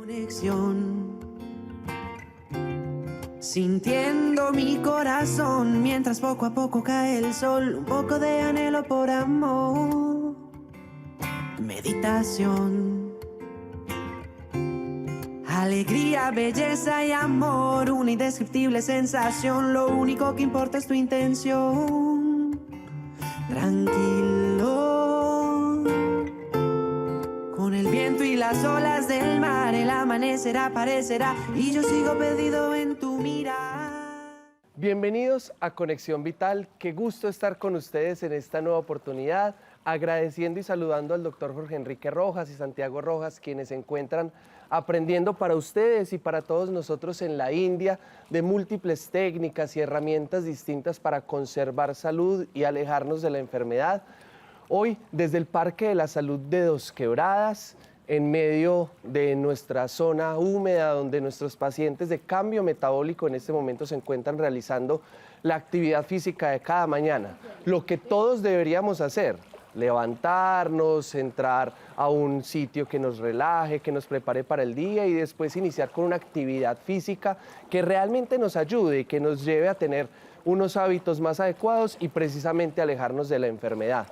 Conexión, sintiendo mi corazón mientras poco a poco cae el sol, un poco de anhelo por amor, meditación, alegría, belleza y amor, una indescriptible sensación, lo único que importa es tu intención, tranquilo. Con el viento y las olas del mar, el amanecer aparecerá y yo sigo perdido en tu mirada. Bienvenidos a Conexión Vital, qué gusto estar con ustedes en esta nueva oportunidad, agradeciendo y saludando al doctor Jorge Enrique Rojas y Santiago Rojas, quienes se encuentran aprendiendo para ustedes y para todos nosotros en la India de múltiples técnicas y herramientas distintas para conservar salud y alejarnos de la enfermedad. Hoy, desde el Parque de la Salud de Dos Quebradas, en medio de nuestra zona húmeda, donde nuestros pacientes de cambio metabólico en este momento se encuentran realizando la actividad física de cada mañana. Lo que todos deberíamos hacer, levantarnos, entrar a un sitio que nos relaje, que nos prepare para el día y después iniciar con una actividad física que realmente nos ayude y que nos lleve a tener unos hábitos más adecuados y precisamente alejarnos de la enfermedad.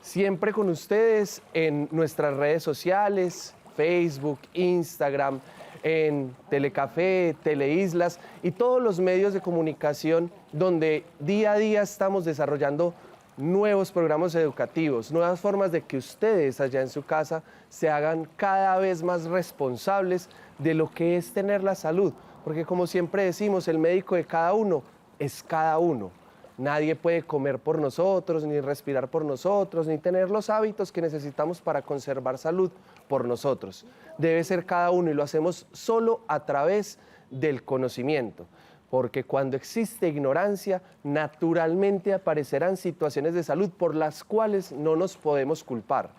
Siempre con ustedes en nuestras redes sociales, Facebook, Instagram, en Telecafé, Teleislas y todos los medios de comunicación donde día a día estamos desarrollando nuevos programas educativos, nuevas formas de que ustedes allá en su casa se hagan cada vez más responsables de lo que es tener la salud. Porque como siempre decimos, el médico de cada uno es cada uno. Nadie puede comer por nosotros, ni respirar por nosotros, ni tener los hábitos que necesitamos para conservar salud por nosotros. Debe ser cada uno y lo hacemos solo a través del conocimiento. Porque cuando existe ignorancia, naturalmente aparecerán situaciones de salud por las cuales no nos podemos culpar.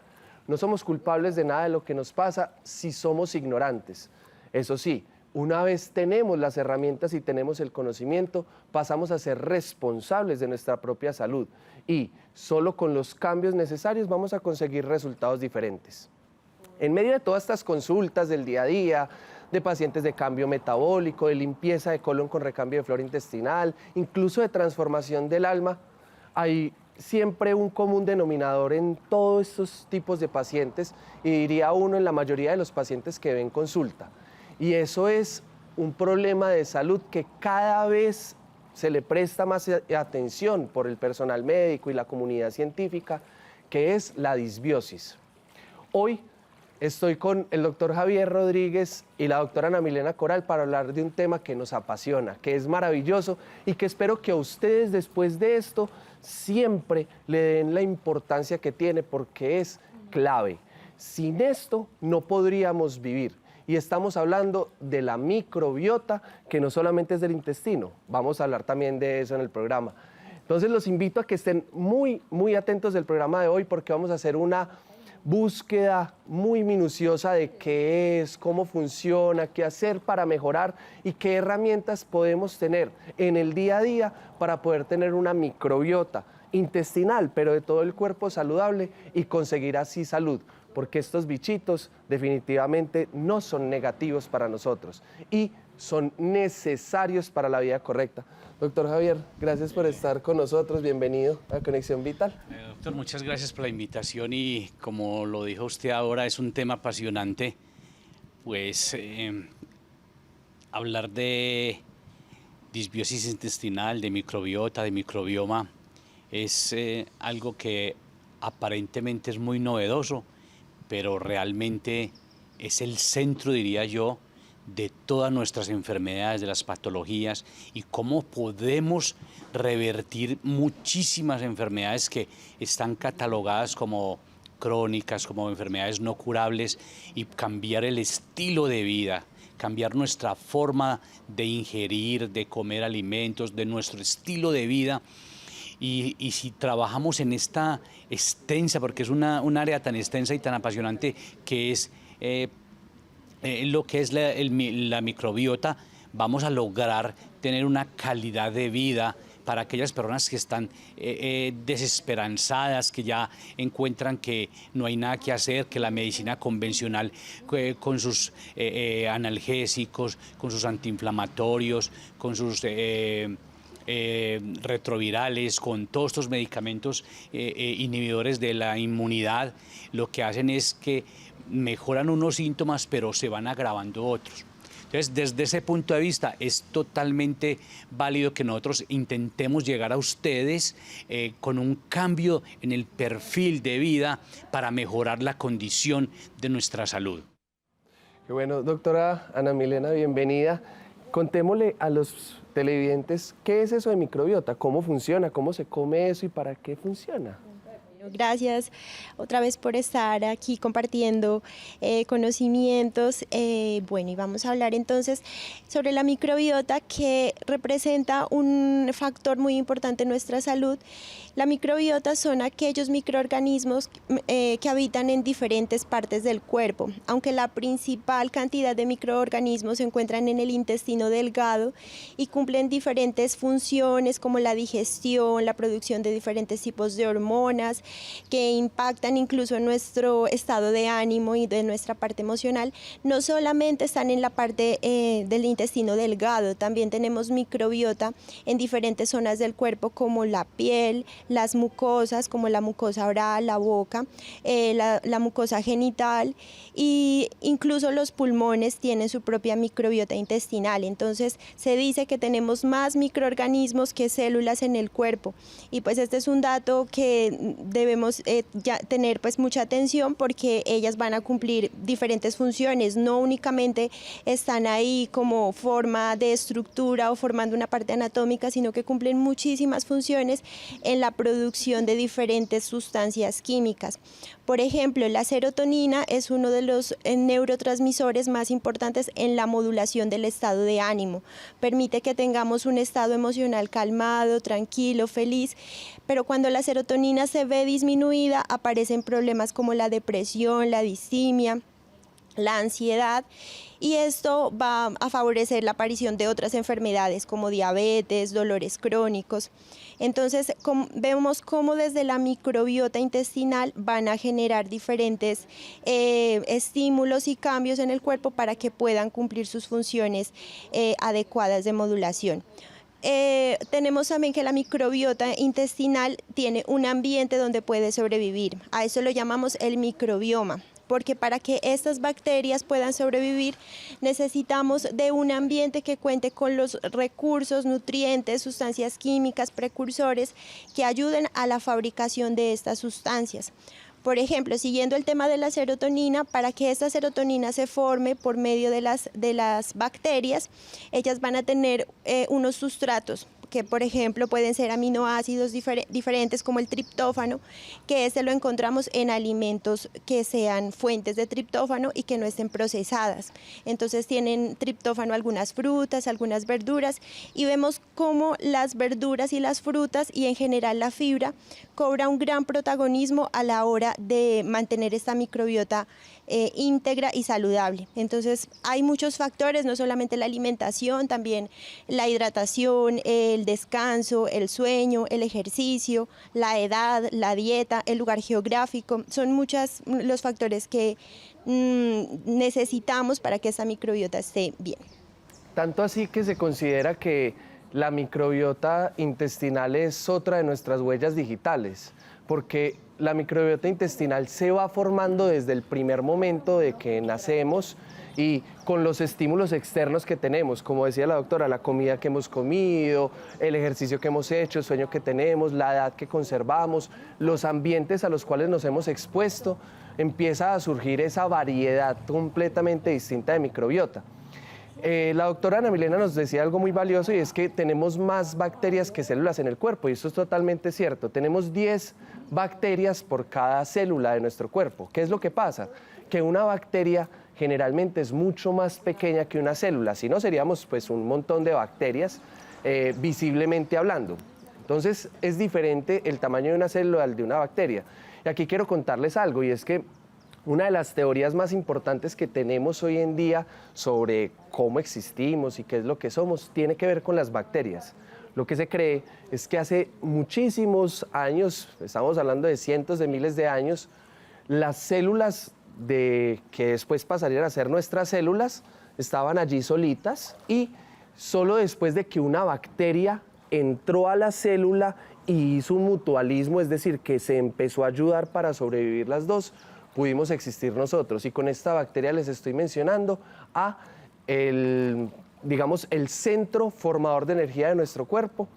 No somos culpables de nada de lo que nos pasa si somos ignorantes. Eso sí, una vez tenemos las herramientas y tenemos el conocimiento, pasamos a ser responsables de nuestra propia salud y solo con los cambios necesarios vamos a conseguir resultados diferentes. En medio de todas estas consultas del día a día, de pacientes de cambio metabólico, de limpieza de colon con recambio de flora intestinal, incluso de transformación del alma, hay siempre un común denominador en todos estos tipos de pacientes y diría uno en la mayoría de los pacientes que ven consulta. Y eso es un problema de salud que cada vez se le presta más atención por el personal médico y la comunidad científica, que es la disbiosis. Hoy estoy con el doctor Javier Rodríguez y la doctora Ana Milena Coral para hablar de un tema que nos apasiona, que es maravilloso y que espero que a ustedes después de esto siempre le den la importancia que tiene porque es clave. Sin esto no podríamos vivir. Y estamos hablando de la microbiota, que no solamente es del intestino, vamos a hablar también de eso en el programa. Entonces los invito a que estén muy atentos del programa de hoy porque vamos a hacer una búsqueda muy minuciosa de qué es, cómo funciona, qué hacer para mejorar y qué herramientas podemos tener en el día a día para poder tener una microbiota intestinal, pero de todo el cuerpo saludable y conseguir así salud. Porque estos bichitos definitivamente no son negativos para nosotros y son necesarios para la vida correcta. Doctor Javier, gracias por estar con nosotros, bienvenido a Conexión Vital. Doctor, muchas gracias por la invitación y como lo dijo usted ahora, es un tema apasionante, pues hablar de disbiosis intestinal, de microbiota, de microbioma, es algo que aparentemente es muy novedoso, pero realmente es el centro, diría yo, de todas nuestras enfermedades, de las patologías y cómo podemos revertir muchísimas enfermedades que están catalogadas como crónicas, como enfermedades no curables y cambiar el estilo de vida, cambiar nuestra forma de ingerir, de comer alimentos, de nuestro estilo de vida. Y si trabajamos en esta extensa, porque es un área tan extensa y tan apasionante que es lo que es la microbiota, vamos a lograr tener una calidad de vida para aquellas personas que están desesperanzadas, que ya encuentran que no hay nada que hacer, que la medicina convencional con sus analgésicos, con sus antiinflamatorios, con sus retrovirales, con todos estos medicamentos inhibidores de la inmunidad, lo que hacen es que mejoran unos síntomas, pero se van agravando otros. Entonces, desde ese punto de vista, es totalmente válido que nosotros intentemos llegar a ustedes con un cambio en el perfil de vida para mejorar la condición de nuestra salud. Qué bueno, doctora Ana Milena, bienvenida. Contémosle a los televidentes qué es eso de microbiota, cómo funciona, cómo se come eso y para qué funciona. Gracias otra vez por estar aquí compartiendo conocimientos. Bueno, y vamos a hablar entonces sobre la microbiota, que representa un factor muy importante en nuestra salud. La microbiota son aquellos microorganismos que habitan en diferentes partes del cuerpo, aunque la principal cantidad de microorganismos se encuentran en el intestino delgado y cumplen diferentes funciones como la digestión, la producción de diferentes tipos de hormonas, que impactan incluso en nuestro estado de ánimo y de nuestra parte emocional. No solamente están en la parte del intestino delgado, también tenemos microbiota en diferentes zonas del cuerpo como la piel, las mucosas como la mucosa oral, la boca, la mucosa genital, y incluso los pulmones tienen su propia microbiota intestinal. Entonces se dice que tenemos más microorganismos que células en el cuerpo, y pues este es un dato que debemos ya tener pues mucha atención, porque ellas van a cumplir diferentes funciones, no únicamente están ahí como forma de estructura o formando una parte anatómica, sino que cumplen muchísimas funciones en la producción de diferentes sustancias químicas. Por ejemplo, la serotonina es uno de los neurotransmisores más importantes en la modulación del estado de ánimo. Permite que tengamos un estado emocional calmado, tranquilo, feliz, pero cuando la serotonina se ve disminuida, aparecen problemas como la depresión, la distimia, la ansiedad, y esto va a favorecer la aparición de otras enfermedades como diabetes, dolores crónicos. Entonces, vemos cómo desde la microbiota intestinal van a generar diferentes estímulos y cambios en el cuerpo para que puedan cumplir sus funciones adecuadas de modulación. Tenemos también que la microbiota intestinal tiene un ambiente donde puede sobrevivir. A eso lo llamamos el microbioma, porque para que estas bacterias puedan sobrevivir necesitamos de un ambiente que cuente con los recursos, nutrientes, sustancias químicas, precursores que ayuden a la fabricación de estas sustancias. Por ejemplo, siguiendo el tema de la serotonina, para que esta serotonina se forme por medio de las bacterias, ellas van a tener unos sustratos que, por ejemplo, pueden ser aminoácidos diferentes como el triptófano, que este lo encontramos en alimentos que sean fuentes de triptófano y que no estén procesadas. Entonces tienen triptófano algunas frutas, algunas verduras, y vemos cómo las verduras y las frutas, y en general la fibra, cobra un gran protagonismo a la hora de mantener esta microbiota íntegra y saludable. Entonces hay muchos factores, no solamente la alimentación, también la hidratación, el descanso, el sueño, el ejercicio, la edad, la dieta, el lugar geográfico. Son muchos los factores que necesitamos para que esta microbiota esté bien. Tanto así que se considera que la microbiota intestinal es otra de nuestras huellas digitales, porque la microbiota intestinal se va formando desde el primer momento de que nacemos y con los estímulos externos que tenemos, como decía la doctora, la comida que hemos comido, el ejercicio que hemos hecho, el sueño que tenemos, la edad que conservamos, los ambientes a los cuales nos hemos expuesto, empieza a surgir esa variedad completamente distinta de microbiota. La doctora Ana Milena nos decía algo muy valioso, y es que tenemos más bacterias que células en el cuerpo, y eso es totalmente cierto. Tenemos 10 bacterias por cada célula de nuestro cuerpo. ¿Qué es lo que pasa? Que una bacteria generalmente es mucho más pequeña que una célula, si no seríamos pues un montón de bacterias visiblemente hablando. Entonces es diferente el tamaño de una célula al de una bacteria. Y aquí quiero contarles algo, y es que una de las teorías más importantes que tenemos hoy en día sobre cómo existimos y qué es lo que somos tiene que ver con las bacterias. lo que se cree es que hace muchísimos años, estamos hablando de cientos de miles de años, las células que después pasarían a ser nuestras células estaban allí solitas y solo después de que una bacteria entró a la célula y hizo un mutualismo, es decir, que se empezó a ayudar para sobrevivir las dos, pudimos existir nosotros. Y con esta bacteria les estoy mencionando a digamos, el centro formador de energía de nuestro cuerpo,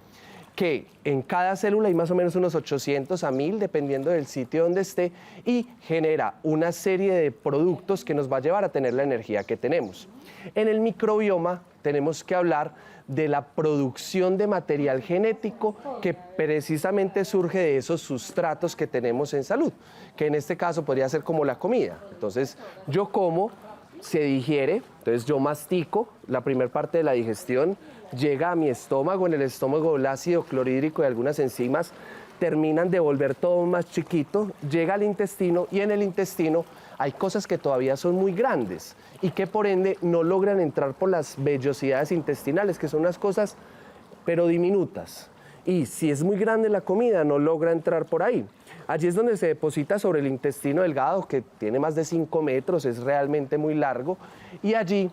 que en cada célula hay más o menos unos 800 a 1000, dependiendo del sitio donde esté, y genera una serie de productos que nos va a llevar a tener la energía que tenemos. En el microbioma tenemos que hablar de la producción de material genético que precisamente surge de esos sustratos que tenemos en salud, que en este caso podría ser como la comida. Entonces, yo como, se digiere, entonces yo mastico, la primera parte de la digestión llega a mi estómago, en el estómago el ácido clorhídrico y algunas enzimas terminan de volver todo más chiquito, llega al intestino y en el intestino hay cosas que todavía son muy grandes y que por ende no logran entrar por las vellosidades intestinales, que son unas cosas pero diminutas. Y si es muy grande la comida, no logra entrar por ahí. Allí es donde se deposita sobre el intestino delgado, que tiene más de 5 metros, es realmente muy largo. Y allí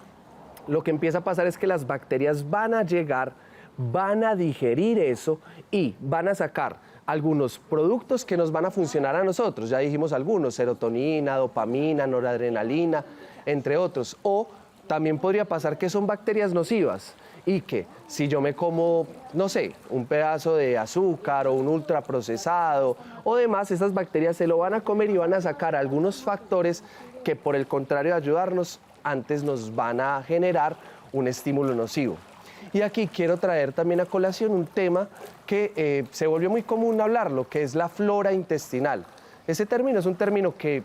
lo que empieza a pasar es que las bacterias van a llegar, van a digerir eso y van a sacar algunos productos que nos van a funcionar a nosotros. Ya dijimos algunos, serotonina, dopamina, noradrenalina, entre otros. O también podría pasar que son bacterias nocivas y que si yo me como, no sé, un pedazo de azúcar o un ultraprocesado o demás, esas bacterias se lo van a comer y van a sacar algunos factores que por el contrario de ayudarnos, antes nos van a generar un estímulo nocivo. Y aquí quiero traer también a colación un tema que se volvió muy común hablarlo, que es la flora intestinal. Ese término es un término que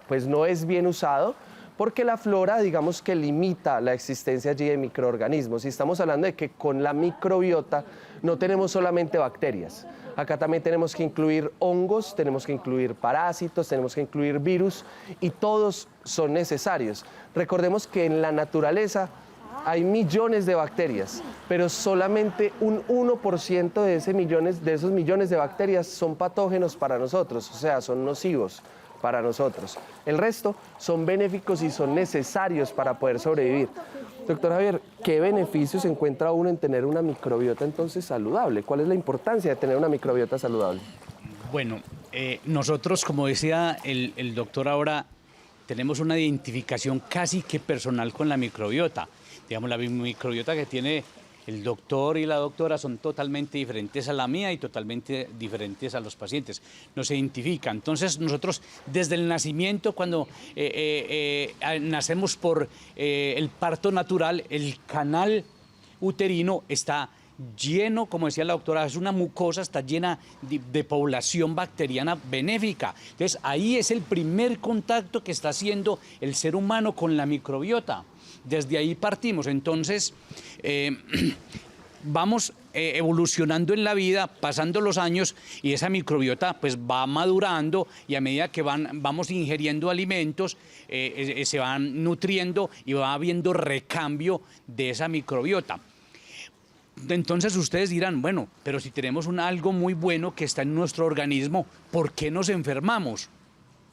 pues no es bien usado, porque la flora, digamos que limita la existencia allí de microorganismos. Y estamos hablando de que con la microbiota no tenemos solamente bacterias. Acá también tenemos que incluir hongos, tenemos que incluir parásitos, tenemos que incluir virus y todos son necesarios. Recordemos que en la naturaleza hay millones de bacterias, pero solamente un 1% de esos millones de bacterias son patógenos para nosotros, o sea, son nocivos para nosotros. El resto son benéficos y son necesarios para poder sobrevivir. Doctor Javier, ¿qué beneficios encuentra uno en tener una microbiota entonces saludable? ¿Cuál es la importancia de tener una microbiota saludable? Bueno, nosotros, como decía el doctor ahora, tenemos una identificación casi que personal con la microbiota. Digamos, la microbiota que tiene el doctor y la doctora son totalmente diferentes a la mía y totalmente diferentes a los pacientes. Nos identifica. Entonces, nosotros desde el nacimiento, cuando nacemos por el parto natural, el canal uterino está lleno, como decía la doctora, es una mucosa, está llena de población bacteriana benéfica. Entonces, ahí es el primer contacto que está haciendo el ser humano con la microbiota. Desde ahí partimos. Entonces, vamos evolucionando en la vida, pasando los años, y esa microbiota pues va madurando, y a medida que vamos ingiriendo alimentos, se van nutriendo y va habiendo recambio de esa microbiota. Entonces ustedes dirán, bueno, pero si tenemos algo muy bueno que está en nuestro organismo, ¿por qué nos enfermamos?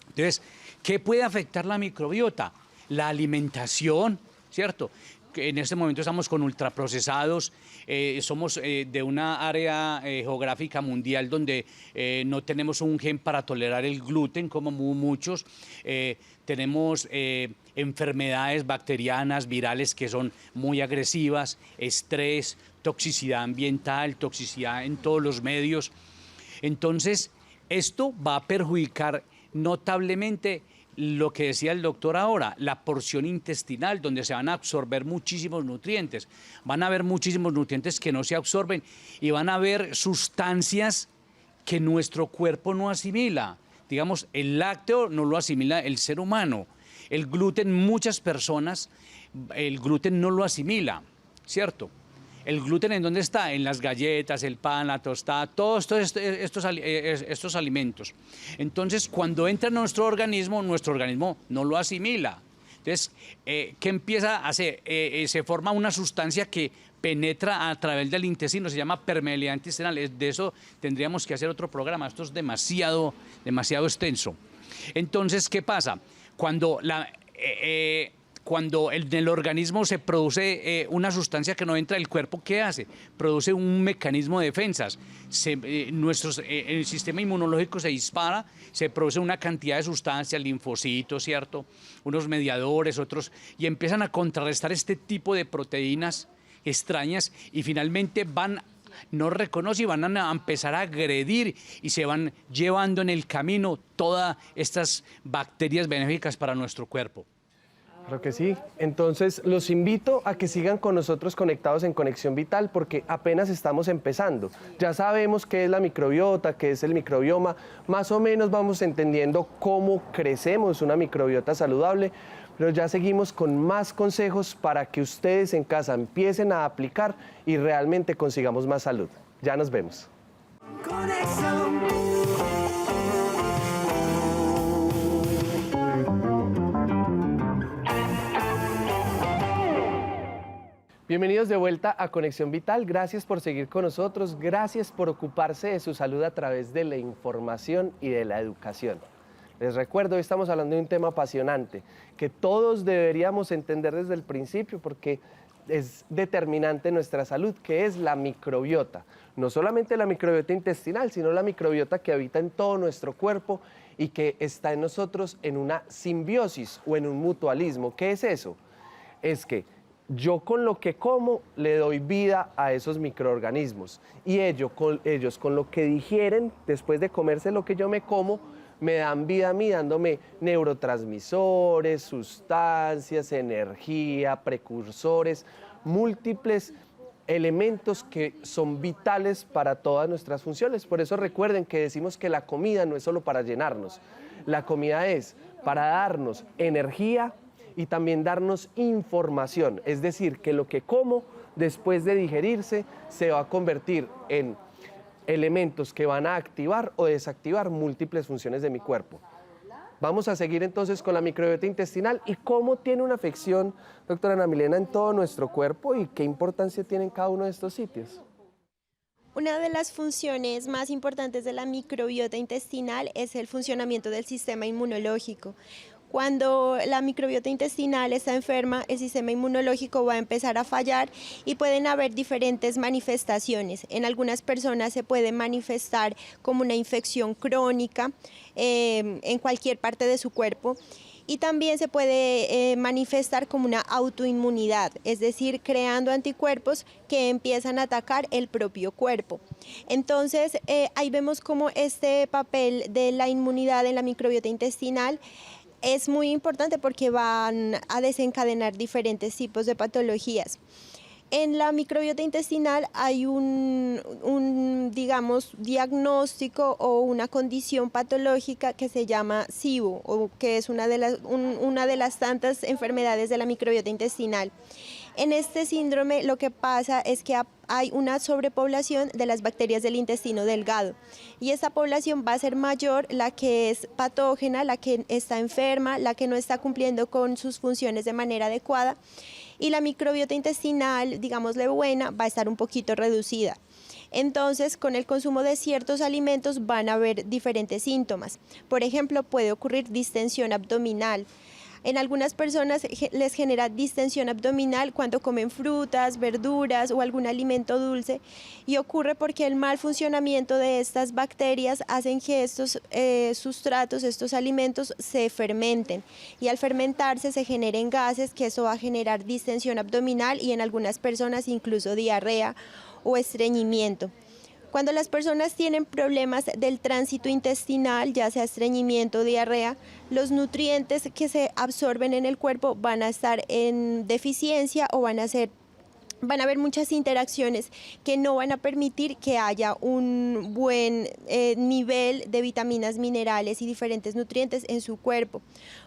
Entonces, ¿qué puede afectar la microbiota? La alimentación, ¿cierto? En este momento estamos con ultraprocesados, somos de una área geográfica mundial donde no tenemos un gen para tolerar el gluten como muchos, tenemos enfermedades bacterianas, virales que son muy agresivas, estrés, toxicidad ambiental, toxicidad en todos los medios. Entonces, esto va a perjudicar notablemente lo que decía el doctor ahora, la porción intestinal, donde se van a absorber muchísimos nutrientes. Van a haber muchísimos nutrientes que no se absorben y van a haber sustancias que nuestro cuerpo no asimila. Digamos, el lácteo no lo asimila el ser humano. El gluten, muchas personas, el gluten no lo asimila, ¿cierto? ¿El gluten en dónde está? En las galletas, el pan, la tostada, todos estos alimentos. Entonces, cuando entra en nuestro organismo no lo asimila. Entonces, ¿qué empieza a hacer? Se forma una sustancia que penetra a través del intestino, se llama permeabilidad intestinal. De eso tendríamos que hacer otro programa, esto es demasiado extenso. Entonces, ¿qué pasa? Cuando en el organismo se produce una sustancia que no entra del cuerpo, ¿qué hace? Produce un mecanismo de defensas. El sistema inmunológico se dispara, se produce una cantidad de sustancias, linfocitos, ¿cierto? Unos mediadores, otros, y empiezan a contrarrestar este tipo de proteínas extrañas y finalmente no reconoce y van a empezar a agredir y se van llevando en el camino todas estas bacterias benéficas para nuestro cuerpo. Claro que sí. Entonces, los invito a que sigan con nosotros conectados en Conexión Vital porque apenas estamos empezando. Ya sabemos qué es la microbiota, qué es el microbioma. Más o menos vamos entendiendo cómo crecemos una microbiota saludable, pero ya seguimos con más consejos para que ustedes en casa empiecen a aplicar y realmente consigamos más salud. Ya nos vemos. Conexión. Bienvenidos de vuelta a Conexión Vital. Gracias por seguir con nosotros. Gracias por ocuparse de su salud a través de la información y de la educación. Les recuerdo, hoy estamos hablando de un tema apasionante que todos deberíamos entender desde el principio porque es determinante en nuestra salud, que es la microbiota. No solamente la microbiota intestinal, sino la microbiota que habita en todo nuestro cuerpo y que está en nosotros en una simbiosis o en un mutualismo. ¿Qué es eso? Es que yo con lo que como le doy vida a esos microorganismos y ellos con lo que digieren después de comerse lo que yo me como, me dan vida a mí dándome neurotransmisores, sustancias, energía, precursores, múltiples elementos que son vitales para todas nuestras funciones. Por eso recuerden que decimos que la comida no es solo para llenarnos, la comida es para darnos energía y también darnos información, es decir, que lo que como después de digerirse se va a convertir en elementos que van a activar o desactivar múltiples funciones de mi cuerpo. Vamos a seguir entonces con la microbiota intestinal y cómo tiene una afección, doctora Ana Milena, en todo nuestro cuerpo y qué importancia tiene en cada uno de estos sitios. Una de las funciones más importantes de la microbiota intestinal es el funcionamiento del sistema inmunológico. Cuando la microbiota intestinal está enferma, el sistema inmunológico va a empezar a fallar y pueden haber diferentes manifestaciones. En algunas personas se puede manifestar como una infección crónica en cualquier parte de su cuerpo. Y también se puede manifestar como una autoinmunidad, es decir, creando anticuerpos que empiezan a atacar el propio cuerpo. Entonces, ahí vemos como este papel de la inmunidad en la microbiota intestinal es muy importante porque van a desencadenar diferentes tipos de patologías. En la microbiota intestinal hay digamos, diagnóstico o una condición patológica que se llama SIBO, o que es una de las tantas enfermedades de la microbiota intestinal. En este síndrome lo que pasa es que hay una sobrepoblación de las bacterias del intestino delgado y esta población va a ser mayor, la que es patógena, la que está enferma, la que no está cumpliendo con sus funciones de manera adecuada y la microbiota intestinal, digámosle buena, va a estar un poquito reducida. Entonces, con el consumo de ciertos alimentos van a haber diferentes síntomas. Por ejemplo, puede ocurrir distensión abdominal. En algunas personas les genera distensión abdominal cuando comen frutas, verduras o algún alimento dulce y ocurre porque el mal funcionamiento de estas bacterias hacen que estos sustratos, estos alimentos se fermenten y al fermentarse se generen gases que eso va a generar distensión abdominal y en algunas personas incluso diarrea o estreñimiento. Cuando las personas tienen problemas del tránsito intestinal, ya sea estreñimiento o diarrea, los nutrientes que se absorben en el cuerpo van a estar en deficiencia o van a haber muchas interacciones que no van a permitir que haya un buen nivel de vitaminas, minerales y diferentes nutrientes en su cuerpo.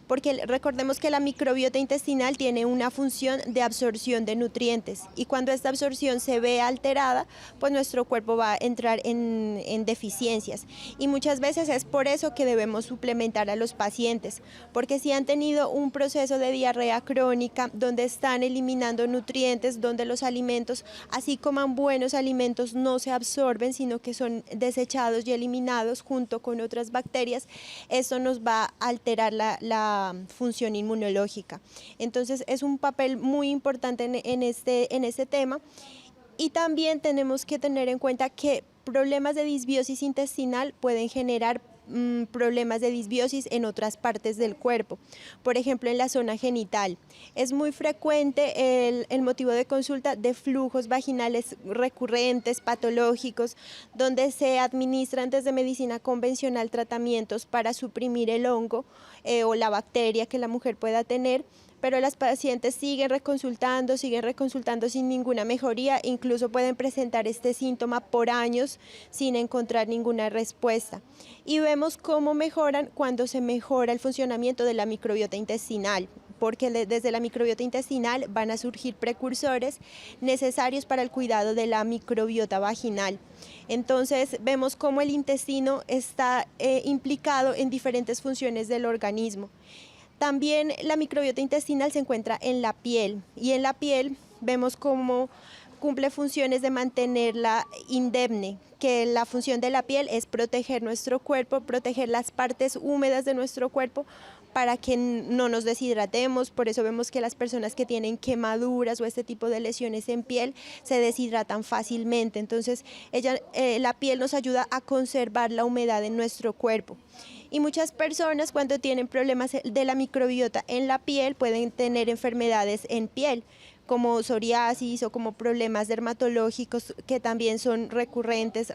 porque recordemos que la microbiota intestinal tiene una función de absorción de nutrientes y cuando esta absorción se ve alterada, pues nuestro cuerpo va a entrar en deficiencias y muchas veces es por eso que debemos suplementar a los pacientes, porque si han tenido un proceso de diarrea crónica donde están eliminando nutrientes, donde los alimentos, así coman buenos alimentos, no se absorben, sino que son desechados y eliminados junto con otras bacterias, eso nos va a alterar la función inmunológica. Entonces es un papel muy importante en este tema y también tenemos que tener en cuenta que problemas de disbiosis intestinal pueden generar problemas de disbiosis en otras partes del cuerpo, por ejemplo en la zona genital. Es muy frecuente el motivo de consulta de flujos vaginales recurrentes, patológicos, donde se administran desde medicina convencional tratamientos para suprimir el hongo o la bacteria que la mujer pueda tener, pero las pacientes siguen reconsultando sin ninguna mejoría, incluso pueden presentar este síntoma por años sin encontrar ninguna respuesta. Y vemos cómo mejoran cuando se mejora el funcionamiento de la microbiota intestinal, porque desde la microbiota intestinal van a surgir precursores necesarios para el cuidado de la microbiota vaginal. Entonces vemos cómo el intestino está implicado en diferentes funciones del organismo. También la microbiota intestinal se encuentra en la piel y en la piel vemos cómo cumple funciones de mantenerla indemne, que la función de la piel es proteger nuestro cuerpo, proteger las partes húmedas de nuestro cuerpo para que no nos deshidratemos. Por eso vemos que las personas que tienen quemaduras o este tipo de lesiones en piel se deshidratan fácilmente. Entonces la piel nos ayuda a conservar la humedad en nuestro cuerpo. Y muchas personas cuando tienen problemas de la microbiota en la piel pueden tener enfermedades en piel, como psoriasis o como problemas dermatológicos que también son recurrentes,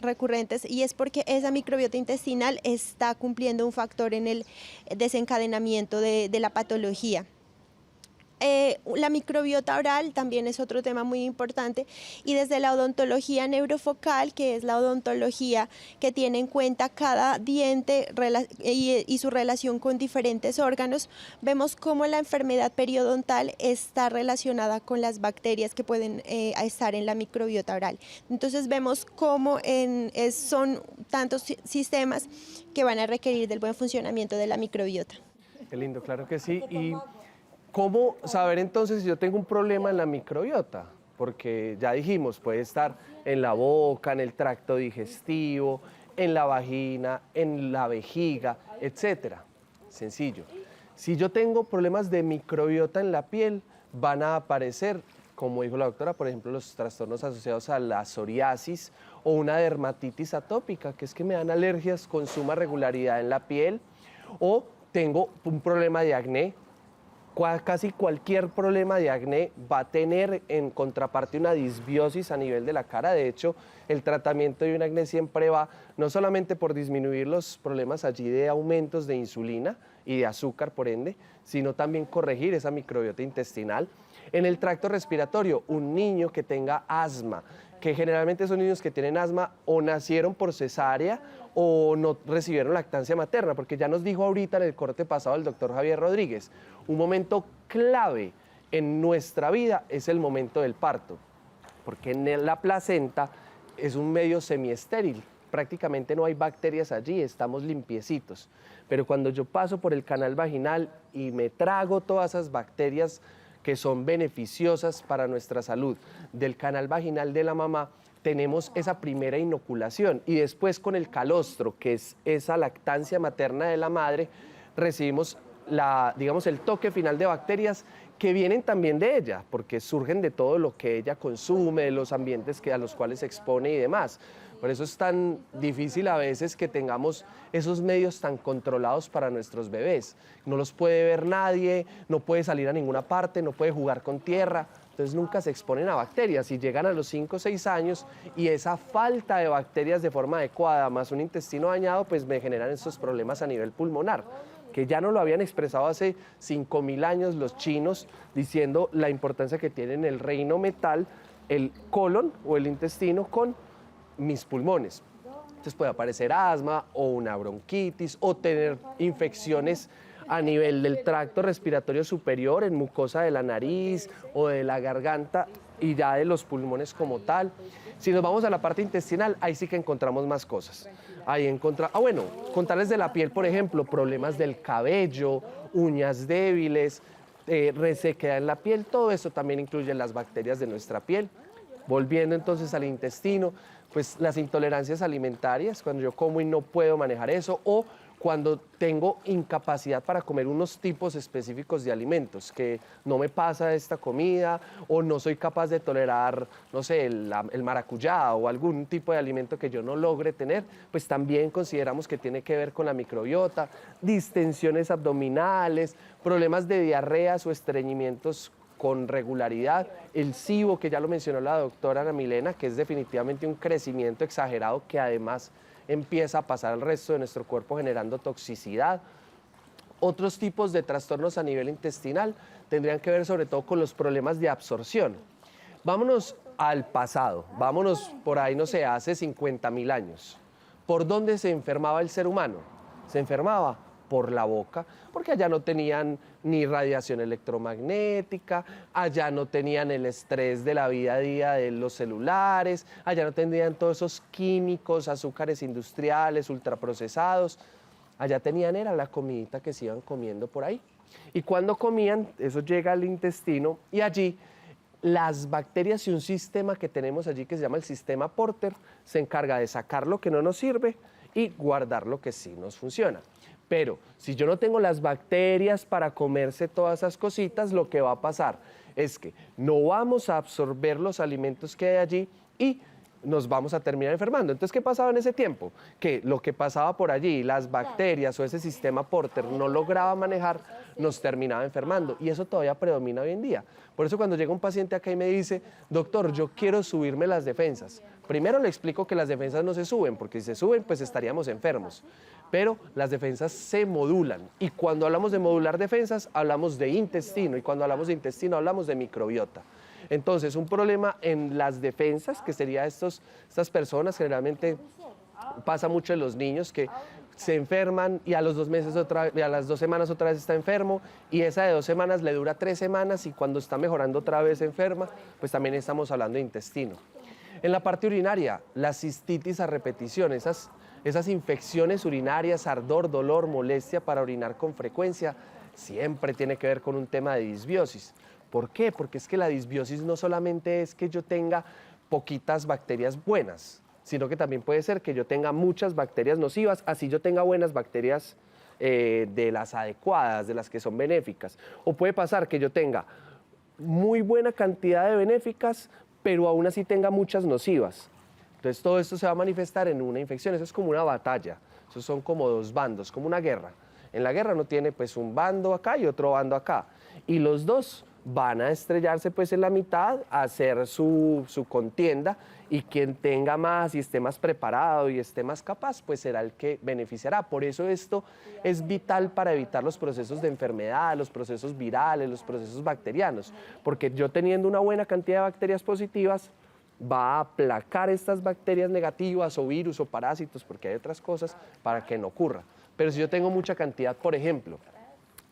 y es porque esa microbiota intestinal está cumpliendo un factor en el desencadenamiento de la patología. La microbiota oral también es otro tema muy importante y desde la odontología neurofocal, que es la odontología que tiene en cuenta cada diente y su relación con diferentes órganos, vemos cómo la enfermedad periodontal está relacionada con las bacterias que pueden estar en la microbiota oral. Entonces vemos cómo son tantos sistemas que van a requerir del buen funcionamiento de la microbiota. Qué lindo, claro que sí. Y ¿cómo saber entonces si yo tengo un problema en la microbiota? Porque ya dijimos, puede estar en la boca, en el tracto digestivo, en la vagina, en la vejiga, etcétera. Sencillo. Si yo tengo problemas de microbiota en la piel, van a aparecer, como dijo la doctora, por ejemplo, los trastornos asociados a la psoriasis o una dermatitis atópica, que es que me dan alergias con suma regularidad en la piel, o tengo un problema de acné. Casi cualquier problema de acné va a tener en contraparte una disbiosis a nivel de la cara. De hecho, el tratamiento de un acné siempre va no solamente por disminuir los problemas allí de aumentos de insulina y de azúcar, por ende, sino también corregir esa microbiota intestinal. En el tracto respiratorio, un niño que tenga asma, que generalmente son niños que tienen asma o nacieron por cesárea o no recibieron lactancia materna, porque ya nos dijo ahorita en el corte pasado el doctor Javier Rodríguez, un momento clave en nuestra vida es el momento del parto, porque en la placenta es un medio semiestéril, prácticamente no hay bacterias allí, estamos limpiecitos, pero cuando yo paso por el canal vaginal y me trago todas esas bacterias que son beneficiosas para nuestra salud del canal vaginal de la mamá, tenemos esa primera inoculación y después con el calostro, que es esa lactancia materna de la madre, recibimos digamos, el toque final de bacterias que vienen también de ella, porque surgen de todo lo que ella consume, de los ambientes a los cuales se expone y demás. Por eso es tan difícil a veces que tengamos esos medios tan controlados para nuestros bebés. No los puede ver nadie, no puede salir a ninguna parte, no puede jugar con tierra. Entonces nunca se exponen a bacterias y llegan a los 5 o 6 años y esa falta de bacterias de forma adecuada más un intestino dañado pues me generan estos problemas a nivel pulmonar, que ya no lo habían expresado hace 5.000 años los chinos diciendo la importancia que tiene en el reino metal el colon o el intestino con mis pulmones. Entonces puede aparecer asma o una bronquitis o tener infecciones a nivel del tracto respiratorio superior, en mucosa de la nariz o de la garganta y ya de los pulmones como tal. Si nos vamos a la parte intestinal, ahí sí que encontramos más cosas. Ahí bueno, contarles de la piel, por ejemplo, problemas del cabello, uñas débiles, resequedad en la piel, todo eso también incluye las bacterias de nuestra piel. Volviendo entonces al intestino, pues las intolerancias alimentarias, cuando yo como y no puedo manejar eso, o cuando tengo incapacidad para comer unos tipos específicos de alimentos, que no me pasa esta comida o no soy capaz de tolerar, no sé, el maracuyá o algún tipo de alimento que yo no logre tener, pues también consideramos que tiene que ver con la microbiota, distensiones abdominales, problemas de diarreas o estreñimientos con regularidad, el SIBO, que ya lo mencionó la doctora Ana Milena, que es definitivamente un crecimiento exagerado que además empieza a pasar al resto de nuestro cuerpo generando toxicidad. Otros tipos de trastornos a nivel intestinal tendrían que ver sobre todo con los problemas de absorción. Vámonos al pasado, vámonos por ahí, no sé, hace 50.000 años. ¿Por dónde se enfermaba el ser humano? Se enfermaba por la boca, porque allá no tenían ni radiación electromagnética, allá no tenían el estrés de la vida a día de los celulares, allá no tenían todos esos químicos, azúcares industriales, ultraprocesados, allá tenían era la comidita que se iban comiendo por ahí. Y cuando comían, eso llega al intestino y allí las bacterias y un sistema que tenemos allí que se llama el sistema Porter se encarga de sacar lo que no nos sirve y guardar lo que sí nos funciona. Pero si yo no tengo las bacterias para comerse todas esas cositas, lo que va a pasar es que no vamos a absorber los alimentos que hay allí y nos vamos a terminar enfermando. Entonces, ¿qué pasaba en ese tiempo? Que lo que pasaba por allí, las bacterias o ese sistema Porter no lograba manejar, nos terminaba enfermando. Y eso todavía predomina hoy en día. Por eso cuando llega un paciente acá y me dice, doctor, yo quiero subirme las defensas. Primero le explico que las defensas no se suben, porque si se suben, pues estaríamos enfermos. Pero las defensas se modulan. Y cuando hablamos de modular defensas, hablamos de intestino. Y cuando hablamos de intestino, hablamos de microbiota. Entonces, un problema en las defensas, que sería estas personas, generalmente pasa mucho en los niños que se enferman y a los 2 meses y a las 2 semanas otra vez está enfermo y esa de 2 semanas le dura 3 semanas y cuando está mejorando otra vez enferma, pues también estamos hablando de intestino. En la parte urinaria, la cistitis a repetición, esas infecciones urinarias, ardor, dolor, molestia para orinar con frecuencia, siempre tiene que ver con un tema de disbiosis. ¿Por qué? Porque es que la disbiosis no solamente es que yo tenga poquitas bacterias buenas, sino que también puede ser que yo tenga muchas bacterias nocivas, así yo tenga buenas bacterias de las adecuadas, de las que son benéficas. O puede pasar que yo tenga muy buena cantidad de benéficas, pero aún así tenga muchas nocivas. Entonces todo esto se va a manifestar en una infección, eso es como una batalla, esos son como 2 bandos, como una guerra. En la guerra uno tiene pues un bando acá y otro bando acá, y los dos van a estrellarse pues en la mitad, a hacer su contienda, y quien tenga más y esté más preparado y esté más capaz, pues será el que beneficiará. Por eso esto es vital para evitar los procesos de enfermedad, los procesos virales, los procesos bacterianos, porque yo teniendo una buena cantidad de bacterias positivas, va a aplacar estas bacterias negativas o virus o parásitos, porque hay otras cosas, para que no ocurra. Pero si yo tengo mucha cantidad, por ejemplo,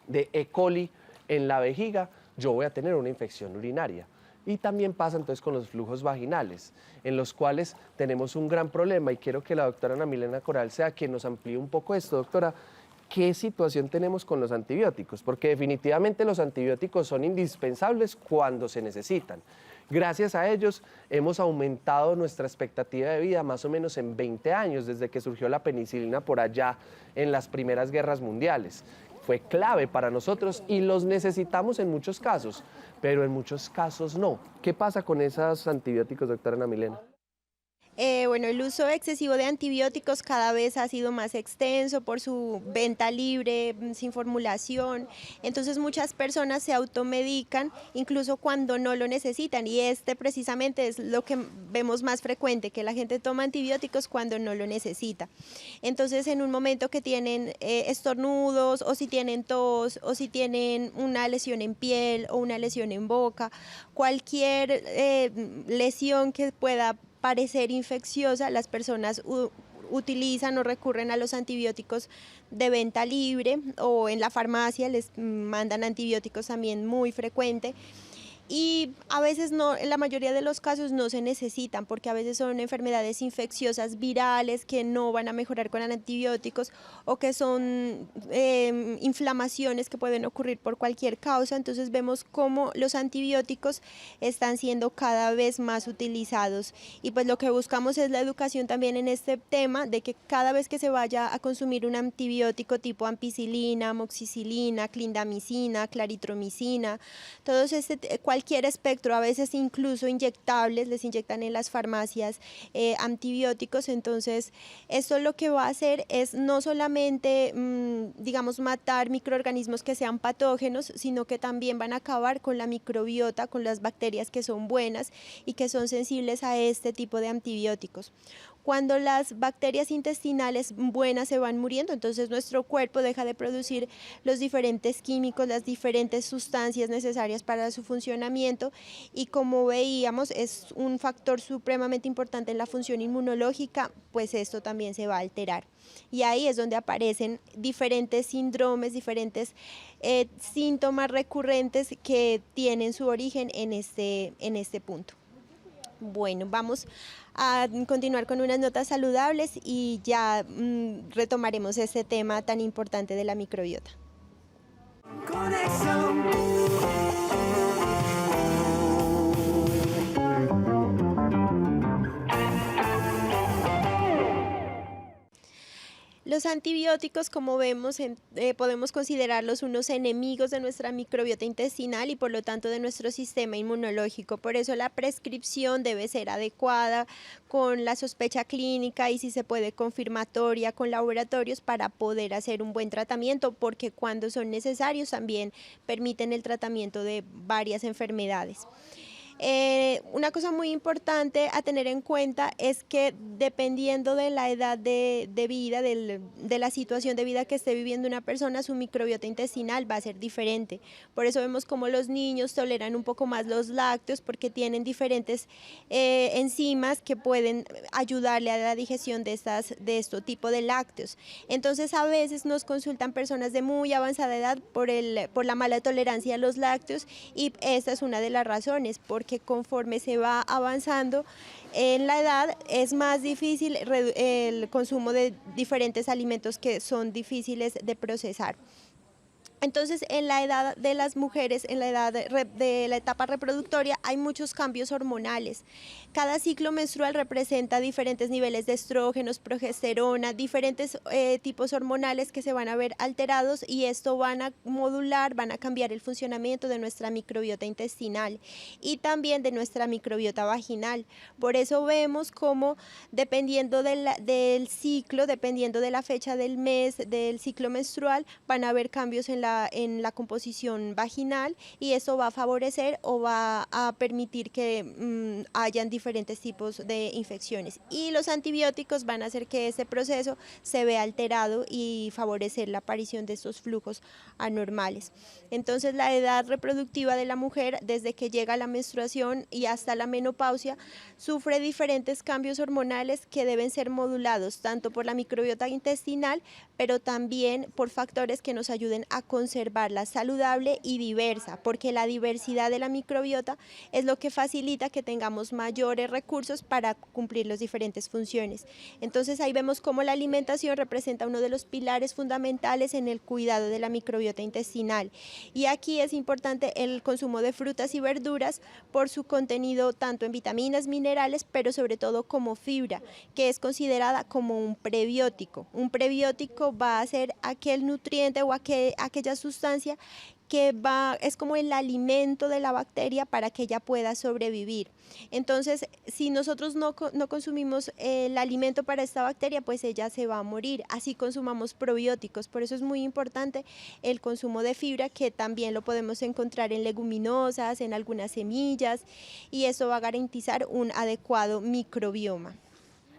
de E. coli en la vejiga, yo voy a tener una infección urinaria. Y también pasa entonces con los flujos vaginales, en los cuales tenemos un gran problema, y quiero que la doctora Ana Milena Coral sea quien nos amplíe un poco esto. Doctora, ¿qué situación tenemos con los antibióticos? Porque definitivamente los antibióticos son indispensables cuando se necesitan. Gracias a ellos hemos aumentado nuestra expectativa de vida más o menos en 20 años, desde que surgió la penicilina por allá en las primeras guerras mundiales. Fue clave para nosotros y los necesitamos en muchos casos, pero en muchos casos no. ¿Qué pasa con esos antibióticos, doctora Ana Milena? Bueno, el uso excesivo de antibióticos cada vez ha sido más extenso por su venta libre, sin formulación. Entonces muchas personas se automedican incluso cuando no lo necesitan, y precisamente es lo que vemos más frecuente, que la gente toma antibióticos cuando no lo necesita. Entonces en un momento que tienen estornudos, o si tienen tos, o si tienen una lesión en piel o una lesión en boca, cualquier lesión que pueda parecer infecciosa, las personas utilizan o recurren a los antibióticos de venta libre o en la farmacia les mandan antibióticos también muy frecuente. Y a veces no, en la mayoría de los casos no se necesitan porque a veces son enfermedades infecciosas virales que no van a mejorar con antibióticos o que son inflamaciones que pueden ocurrir por cualquier causa. Entonces vemos cómo los antibióticos están siendo cada vez más utilizados y pues lo que buscamos es la educación también en este tema de que cada vez que se vaya a consumir un antibiótico tipo ampicilina, amoxicilina, clindamicina, claritromicina, todos cualquier espectro, a veces incluso inyectables, les inyectan en las farmacias antibióticos. Entonces esto lo que va a hacer es no solamente digamos matar microorganismos que sean patógenos, sino que también van a acabar con la microbiota, con las bacterias que son buenas y que son sensibles a este tipo de antibióticos. Cuando las bacterias intestinales buenas se van muriendo, entonces nuestro cuerpo deja de producir los diferentes químicos, las diferentes sustancias necesarias para su funcionamiento y como veíamos es un factor supremamente importante en la función inmunológica, pues esto también se va a alterar. Y ahí es donde aparecen diferentes síndromes, diferentes síntomas recurrentes que tienen su origen en este punto. Bueno, vamos a continuar con unas notas saludables y ya retomaremos este tema tan importante de la microbiota. Conexión. Los antibióticos, como vemos, podemos considerarlos unos enemigos de nuestra microbiota intestinal y por lo tanto de nuestro sistema inmunológico. Por eso la prescripción debe ser adecuada, con la sospecha clínica y si se puede confirmatoria con laboratorios para poder hacer un buen tratamiento, porque cuando son necesarios también permiten el tratamiento de varias enfermedades. Una cosa muy importante a tener en cuenta es que dependiendo de la edad de vida, de la situación de vida que esté viviendo una persona, su microbiota intestinal va a ser diferente. Por eso vemos como los niños toleran un poco más los lácteos porque tienen diferentes enzimas que pueden ayudarle a la digestión de este tipo de lácteos. Entonces a veces nos consultan personas de muy avanzada edad por la mala tolerancia a los lácteos y esta es una de las razones, porque conforme se va avanzando en la edad es más difícil el consumo de diferentes alimentos que son difíciles de procesar. Entonces, en la edad de las mujeres, en la edad de la etapa reproductoria, hay muchos cambios hormonales. Cada ciclo menstrual representa diferentes niveles de estrógenos, progesterona, diferentes tipos hormonales que se van a ver alterados y esto van a modular, van a cambiar el funcionamiento de nuestra microbiota intestinal y también de nuestra microbiota vaginal. Por eso vemos cómo dependiendo del ciclo, dependiendo de la fecha del mes, del ciclo menstrual, van a haber cambios en la composición vaginal y eso va a favorecer o va a permitir que hayan diferentes tipos de infecciones y los antibióticos van a hacer que ese proceso se vea alterado y favorecer la aparición de estos flujos anormales. Entonces la edad reproductiva de la mujer desde que llega a la menstruación y hasta la menopausia sufre diferentes cambios hormonales que deben ser modulados tanto por la microbiota intestinal pero también por factores que nos ayuden a conservarla saludable y diversa, porque la diversidad de la microbiota es lo que facilita que tengamos mayores recursos para cumplir las diferentes funciones. Entonces ahí vemos cómo la alimentación representa uno de los pilares fundamentales en el cuidado de la microbiota intestinal. Y aquí es importante el consumo de frutas y verduras por su contenido tanto en vitaminas, minerales, pero sobre todo como fibra, que es considerada como un prebiótico. Un prebiótico va a ser aquel nutriente o aquella sustancia que es como el alimento de la bacteria para que ella pueda sobrevivir. Entonces, si nosotros no consumimos el alimento para esta bacteria, pues ella se va a morir. Así consumamos probióticos. Por eso es muy importante el consumo de fibra, que también lo podemos encontrar en leguminosas, en algunas semillas, y eso va a garantizar un adecuado microbioma.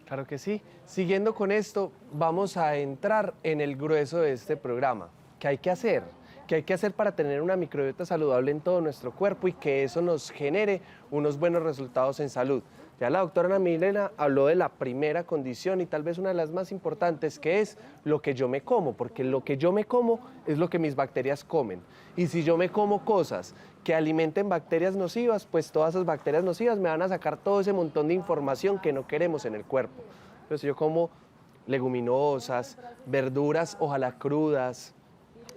Claro que sí. Siguiendo con esto, vamos a entrar en el grueso de este programa. ¿Qué hay que hacer? ¿Qué hay que hacer para tener una microbiota saludable en todo nuestro cuerpo y que eso nos genere unos buenos resultados en salud? Ya la doctora Ana Milena habló de la primera condición y tal vez una de las más importantes, que es lo que yo me como, porque lo que yo me como es lo que mis bacterias comen. Y si yo me como cosas que alimenten bacterias nocivas, pues todas esas bacterias nocivas me van a sacar todo ese montón de información que no queremos en el cuerpo. Pero si yo como leguminosas, verduras, ojalá crudas,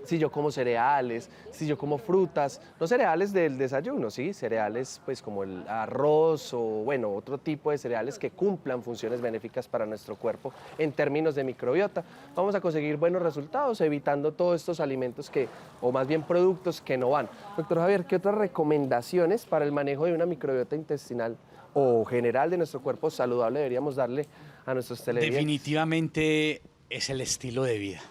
si yo como cereales, si yo como frutas, no cereales del desayuno, ¿sí? Cereales pues como el arroz o bueno, otro tipo de cereales que cumplan funciones benéficas para nuestro cuerpo en términos de microbiota. Vamos a conseguir buenos resultados evitando todos estos alimentos que, o más bien productos que no van. Doctor Javier, ¿qué otras recomendaciones para el manejo de una microbiota intestinal o general de nuestro cuerpo saludable deberíamos darle a nuestros televidentes? Definitivamente es el estilo de vida.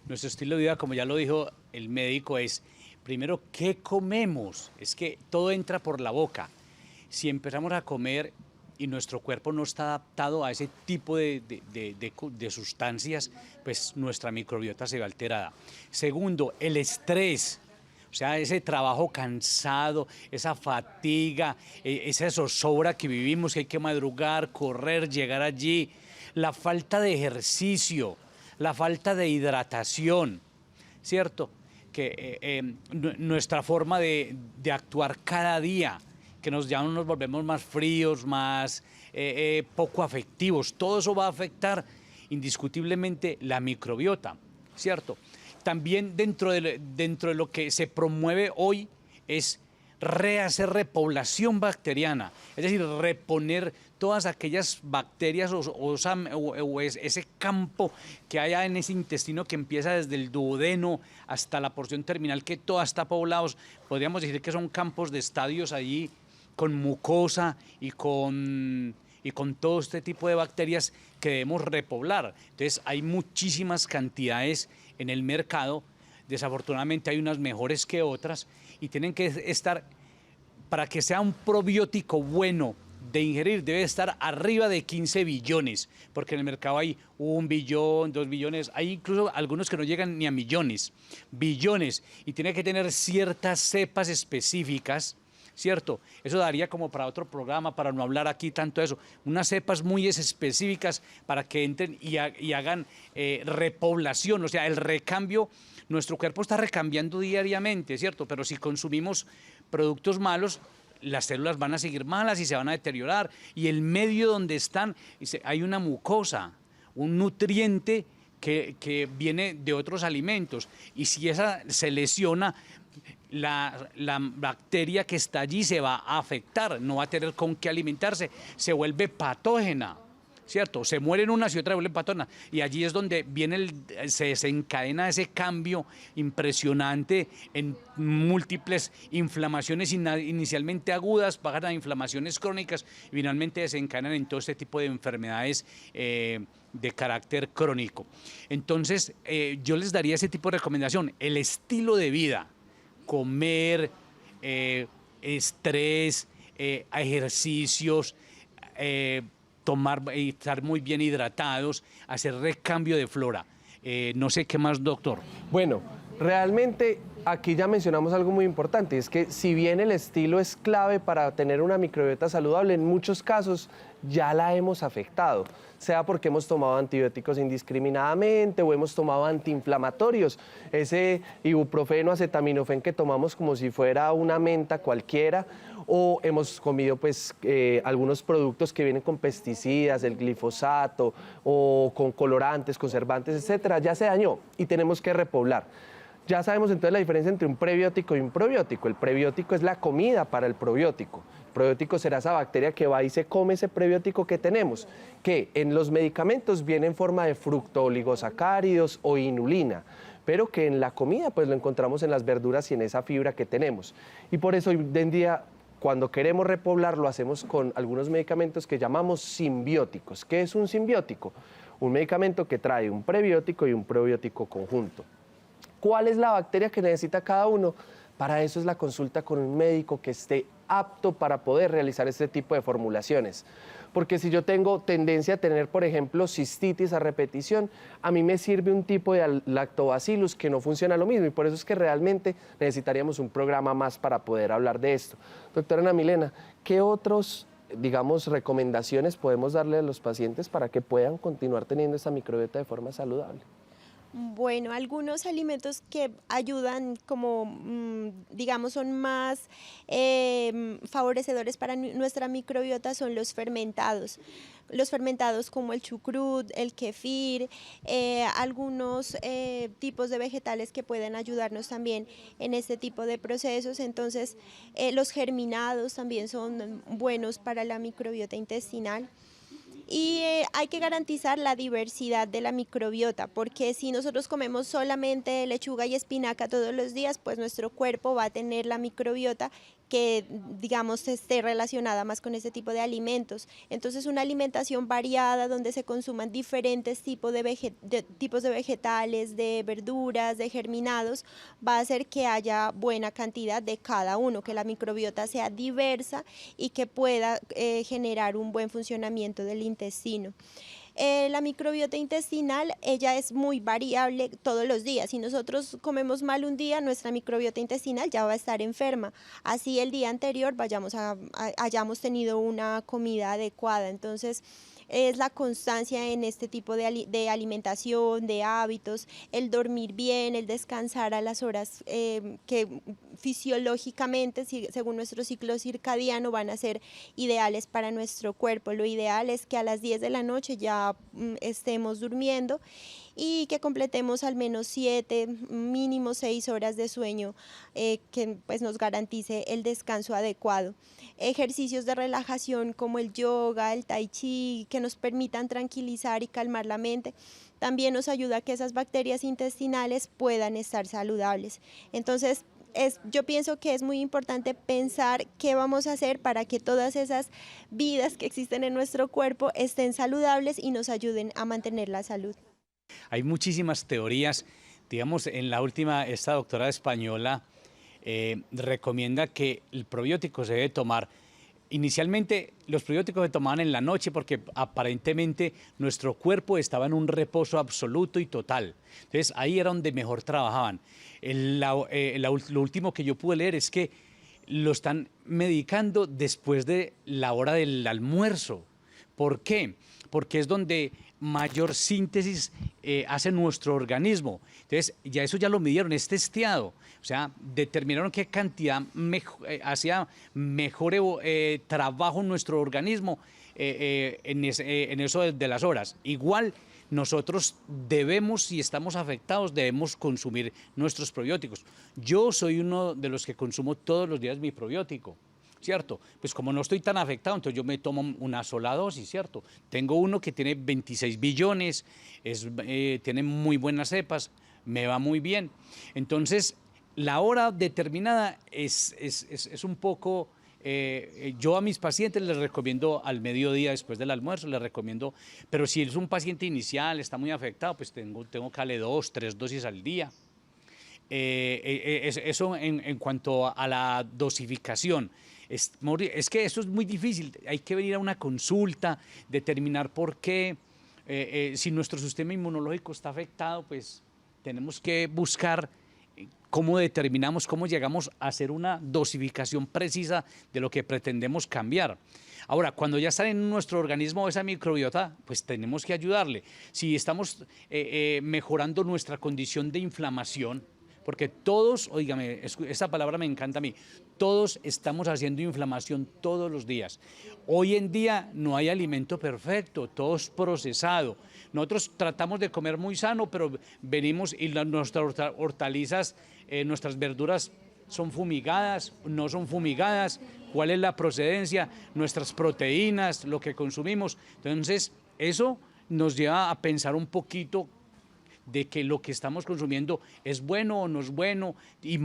Nuestro estilo de vida, como ya lo dijo el médico, es primero qué comemos. Es que todo entra por la boca. Si empezamos a comer y nuestro cuerpo no está adaptado a ese tipo de sustancias, pues nuestra microbiota se ve alterada. Segundo, el estrés. O sea, ese trabajo cansado, esa fatiga, esa zozobra que vivimos, que hay que madrugar, correr, llegar allí. La falta de ejercicio, la falta de hidratación, ¿cierto? Que nuestra forma de actuar cada día, que ya nos volvemos más fríos, más poco afectivos, todo eso va a afectar indiscutiblemente la microbiota, ¿cierto? También dentro de lo que se promueve hoy es hacer repoblación bacteriana, es decir, reponer todas aquellas bacterias o ese campo que haya en ese intestino que empieza desde el duodeno hasta la porción terminal, que toda está poblada. Podríamos decir que son campos de estadios allí con mucosa y con todo este tipo de bacterias que debemos repoblar. Entonces hay muchísimas cantidades en el mercado, desafortunadamente hay unas mejores que otras y tienen que estar, para que sea un probiótico bueno de ingerir, debe estar arriba de 15 billones, porque en el mercado hay 1 billón, 2 billones, hay incluso algunos que no llegan ni a millones, billones, y tiene que tener ciertas cepas específicas, ¿cierto? Eso daría como para otro programa, para no hablar aquí tanto de eso, unas cepas muy específicas para que entren y hagan repoblación, o sea, el recambio. Nuestro cuerpo está recambiando diariamente, ¿cierto? Pero si consumimos productos malos, las células van a seguir malas y se van a deteriorar. Y el medio donde están, hay una mucosa, un nutriente que viene de otros alimentos. Y si esa se lesiona, la bacteria que está allí se va a afectar, no va a tener con qué alimentarse, se vuelve patógena, ¿cierto? Se mueren unas y otras vuelven patógenas. Y allí es donde se desencadena ese cambio impresionante en múltiples inflamaciones inicialmente agudas, pasan a inflamaciones crónicas y finalmente desencadenan en todo este tipo de enfermedades de carácter crónico. Entonces, yo les daría ese tipo de recomendación, el estilo de vida, comer, estrés, ejercicios, tomar y estar muy bien hidratados, hacer recambio de flora. No sé qué más, doctor. Bueno, realmente aquí ya mencionamos algo muy importante, es que si bien el estilo es clave para tener una microbiota saludable, en muchos casos ya la hemos afectado, sea porque hemos tomado antibióticos indiscriminadamente o hemos tomado antiinflamatorios, ese ibuprofeno, acetaminofén que tomamos como si fuera una menta cualquiera, o hemos comido pues algunos productos que vienen con pesticidas, el glifosato o con colorantes, conservantes, etcétera, ya se dañó y tenemos que repoblar. Ya sabemos entonces la diferencia entre un prebiótico y un probiótico. El prebiótico es la comida para el probiótico. El probiótico será esa bacteria que va y se come ese prebiótico que tenemos, que en los medicamentos viene en forma de fructooligosacáridos o inulina, pero que en la comida pues lo encontramos en las verduras y en esa fibra que tenemos. Y por eso hoy en día, cuando queremos repoblar, lo hacemos con algunos medicamentos que llamamos simbióticos. ¿Qué es un simbiótico? Un medicamento que trae un prebiótico y un probiótico conjunto. ¿Cuál es la bacteria que necesita cada uno? Para eso es la consulta con un médico que esté apto para poder realizar este tipo de formulaciones. Porque si yo tengo tendencia a tener, por ejemplo, cistitis a repetición, a mí me sirve un tipo de lactobacillus que no funciona lo mismo y por eso es que realmente necesitaríamos un programa más para poder hablar de esto. Doctora Ana Milena, ¿qué otros digamos, recomendaciones podemos darle a los pacientes para que puedan continuar teniendo esta microbiota de forma saludable? Bueno, algunos alimentos que ayudan como, digamos, son más favorecedores para nuestra microbiota son los fermentados. Los fermentados como el chucrut, el kefir, algunos tipos de vegetales que pueden ayudarnos también en este tipo de procesos. Entonces, los germinados también son buenos para la microbiota intestinal. Y hay que garantizar la diversidad de la microbiota, porque si nosotros comemos solamente lechuga y espinaca todos los días, pues nuestro cuerpo va a tener la microbiota que, digamos, esté relacionada más con este tipo de alimentos. Entonces, una alimentación variada donde se consuman diferentes tipos tipos de vegetales, de verduras, de germinados, va a hacer que haya buena cantidad de cada uno, que la microbiota sea diversa y que pueda generar un buen funcionamiento del intestino. La microbiota intestinal, ella es muy variable todos los días. Si nosotros comemos mal un día, nuestra microbiota intestinal ya va a estar enferma. Así el día anterior hayamos tenido una comida adecuada. Entonces, es la constancia en este tipo de alimentación, de hábitos, el dormir bien, el descansar a las horas que fisiológicamente, según nuestro ciclo circadiano, van a ser ideales para nuestro cuerpo. Lo ideal es que a las 10 de la noche ya estemos durmiendo y que completemos al menos 7, mínimo 6 horas de sueño que pues nos garantice el descanso adecuado. Ejercicios de relajación como el yoga, el tai chi, que nos permitan tranquilizar y calmar la mente, también nos ayuda a que esas bacterias intestinales puedan estar saludables. Entonces, yo pienso que es muy importante pensar qué vamos a hacer para que todas esas vidas que existen en nuestro cuerpo estén saludables y nos ayuden a mantener la salud. Hay muchísimas teorías, digamos, en la última, esta doctora española recomienda que el probiótico se debe tomar. Inicialmente los probióticos se tomaban en la noche porque aparentemente nuestro cuerpo estaba en un reposo absoluto y total. Entonces ahí era donde mejor trabajaban. Lo último que yo pude leer es que lo están medicando después de la hora del almuerzo. ¿Por qué? Porque es donde mayor síntesis hace nuestro organismo. Entonces, ya eso ya lo midieron, es testeado. O sea, determinaron qué cantidad hacía mejor trabajo en nuestro organismo en eso de las horas. Igual, nosotros debemos, si estamos afectados, debemos consumir nuestros probióticos. Yo soy uno de los que consumo todos los días mi probiótico, ¿cierto? Pues como no estoy tan afectado, entonces yo me tomo una sola dosis, ¿cierto? Tengo uno que tiene 26 billones, tiene muy buenas cepas, me va muy bien. Entonces, la hora determinada es un poco... yo a mis pacientes les recomiendo al mediodía después del almuerzo, les recomiendo, pero si es un paciente inicial, está muy afectado, pues tengo que darle 2, 3 dosis al día. Eso en cuanto a la dosificación. Es que eso es muy difícil, hay que venir a una consulta, determinar por qué, si nuestro sistema inmunológico está afectado, pues tenemos que buscar cómo determinamos, cómo llegamos a hacer una dosificación precisa de lo que pretendemos cambiar. Ahora, cuando ya está en nuestro organismo esa microbiota, pues tenemos que ayudarle. Si estamos mejorando nuestra condición de inflamación, porque todos, oígame, esa palabra me encanta a mí, todos estamos haciendo inflamación todos los días. Hoy en día no hay alimento perfecto, todo es procesado. Nosotros tratamos de comer muy sano, pero venimos y nuestras hortalizas, nuestras verduras son fumigadas, no son fumigadas, cuál es la procedencia, nuestras proteínas, lo que consumimos. Entonces, eso nos lleva a pensar un poquito de que lo que estamos consumiendo es bueno o no es bueno, y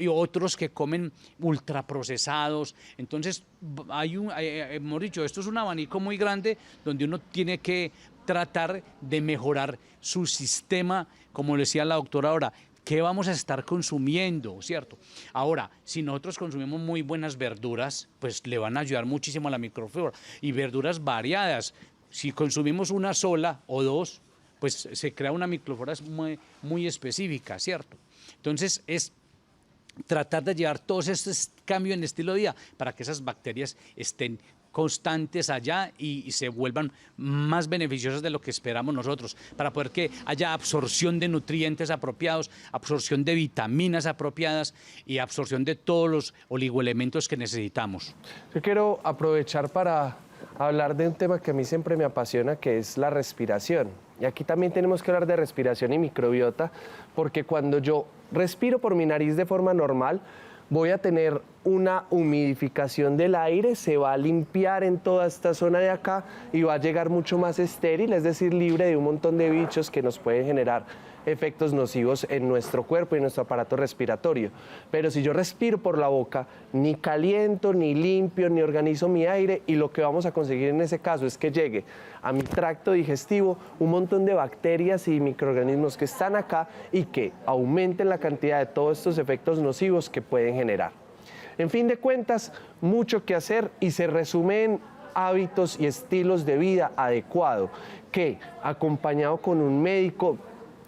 otros que comen ultraprocesados. Entonces, hemos dicho, esto es un abanico muy grande donde uno tiene que tratar de mejorar su sistema, como decía la doctora ahora, ¿qué vamos a estar consumiendo, cierto? Ahora, si nosotros consumimos muy buenas verduras, pues le van a ayudar muchísimo a la microflora, y verduras variadas. Si consumimos una sola o dos, pues se crea una microflora muy, muy específica, ¿cierto? Entonces, es tratar de llevar todos estos cambios en estilo de vida para que esas bacterias estén constantes allá y se vuelvan más beneficiosas de lo que esperamos nosotros, para poder que haya absorción de nutrientes apropiados, absorción de vitaminas apropiadas y absorción de todos los oligoelementos que necesitamos. Yo quiero aprovechar para hablar de un tema que a mí siempre me apasiona, que es la respiración. Y aquí también tenemos que hablar de respiración y microbiota, porque cuando yo respiro por mi nariz de forma normal, voy a tener una humidificación del aire, se va a limpiar en toda esta zona de acá y va a llegar mucho más estéril, es decir, libre de un montón de bichos que nos pueden generar efectos nocivos en nuestro cuerpo y en nuestro aparato respiratorio. Pero si yo respiro por la boca, ni caliento, ni limpio, ni organizo mi aire, y lo que vamos a conseguir en ese caso es que llegue a mi tracto digestivo un montón de bacterias y microorganismos que están acá y que aumenten la cantidad de todos estos efectos nocivos que pueden generar. En fin de cuentas, mucho que hacer y se resume en hábitos y estilos de vida adecuado, que acompañado con un médico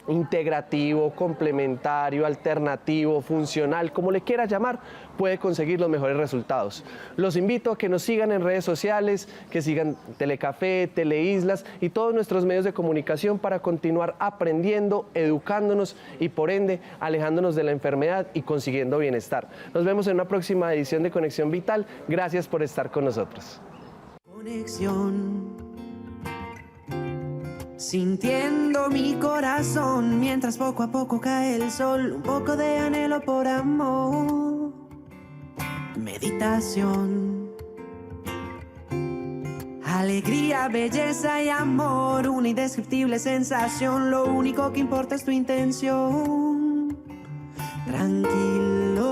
integrativo, complementario, alternativo, funcional, como le quiera llamar, puede conseguir los mejores resultados. Los invito a que nos sigan en redes sociales, que sigan Telecafé, Teleislas y todos nuestros medios de comunicación para continuar aprendiendo, educándonos y por ende alejándonos de la enfermedad y consiguiendo bienestar. Nos vemos en una próxima edición de Conexión Vital. Gracias por estar con nosotros. Conexión. Sintiendo mi corazón mientras poco a poco cae el sol, un poco de anhelo por amor, meditación, alegría, belleza y amor, una indescriptible sensación, lo único que importa es tu intención, tranquilo,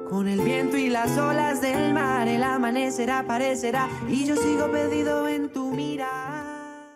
con el viento y las olas del mar, el amanecer aparecerá y yo sigo perdido en tu mirada.